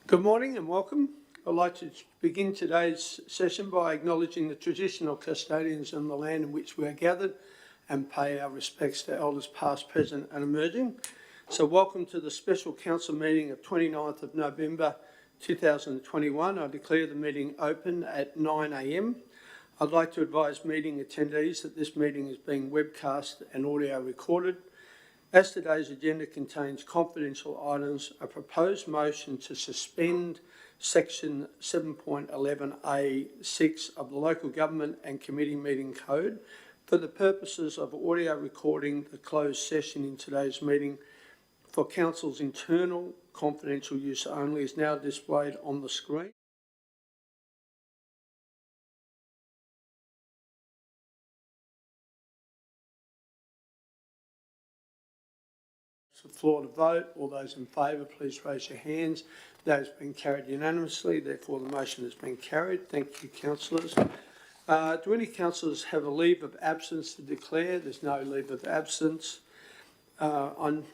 Good morning and welcome. I'd like to begin today's session by acknowledging the traditional custodians on the land in which we are gathered and pay our respects to elders past, present and emerging. So welcome to the special council meeting of 29th of November 2021. I declare the meeting open at 9 a.m. I'd like to advise meeting attendees that this meeting is being webcast and audio recorded. As today's agenda contains confidential items, a proposed motion to suspend section 7.11A6 of the Local Government and Committee Meeting Code for the purposes of audio recording the closed session in today's meeting for Council's internal confidential use only is now displayed on the screen. The floor to vote. All those in favour, please raise your hands. That has been carried unanimously, therefore the motion has been carried. Thank you, councillors. Do any councillors have a leave of absence to declare? There's no leave of absence. Councillors,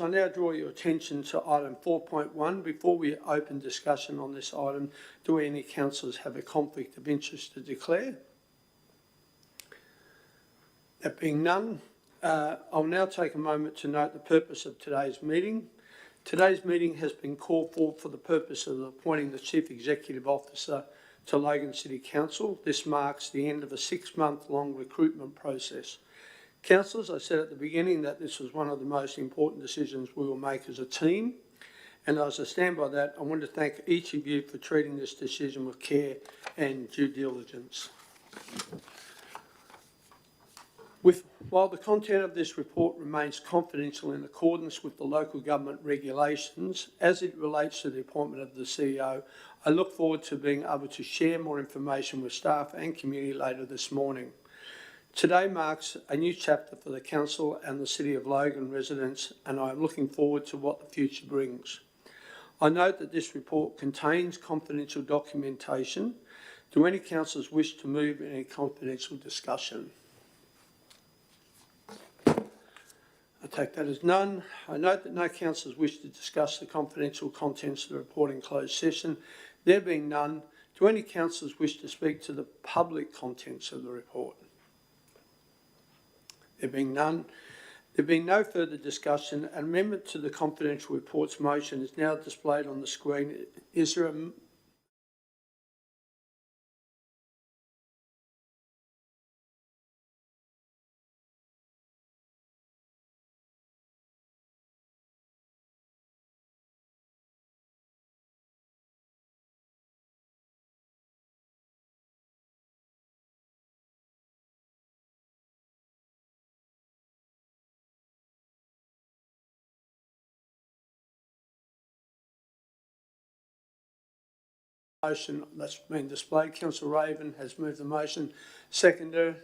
I now draw your attention to item 4.1. Before we open discussion on this item, do any councillors have a conflict of interest to declare? That being none, I'll now take a moment to note the purpose of today's meeting. Today's meeting has been called for the purpose of appointing the Chief Executive Officer to Logan City Council. This marks the end of a 6-month-long recruitment process. Councillors, I said at the beginning that this was one of the most important decisions we will make as a team, and as I stand by that, I want to thank each of you for treating this decision with care and due diligence. While the content of this report remains confidential in accordance with the local government regulations, as it relates to the appointment of the CEO, I look forward to being able to share more information with staff and community later this morning. Today marks a new chapter for the Council and the City of Logan residents, and I am looking forward to what the future brings. I note that this report contains confidential documentation. Do any councillors wish to move in a confidential discussion? I take that as none. I note that no councillors wish to discuss the confidential contents of the report in closed session. There being none, do any councillors wish to speak to the public contents of the report? There being none, there being no further discussion, an amendment to the confidential reports motion is now displayed on the screen. Is there a motion that's been displayed? Councillor Raven has moved the motion. Seconder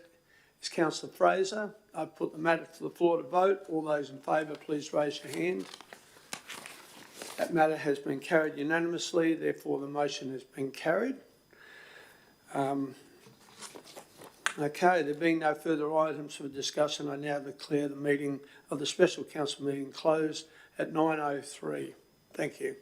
is Councillor Fraser. I put the matter to the floor to vote. All those in favour, please raise your hand. That matter has been carried unanimously, therefore the motion has been carried. Okay, there being no further items for discussion, I now declare the meeting of the Special Council meeting closed at 9:03. Thank you.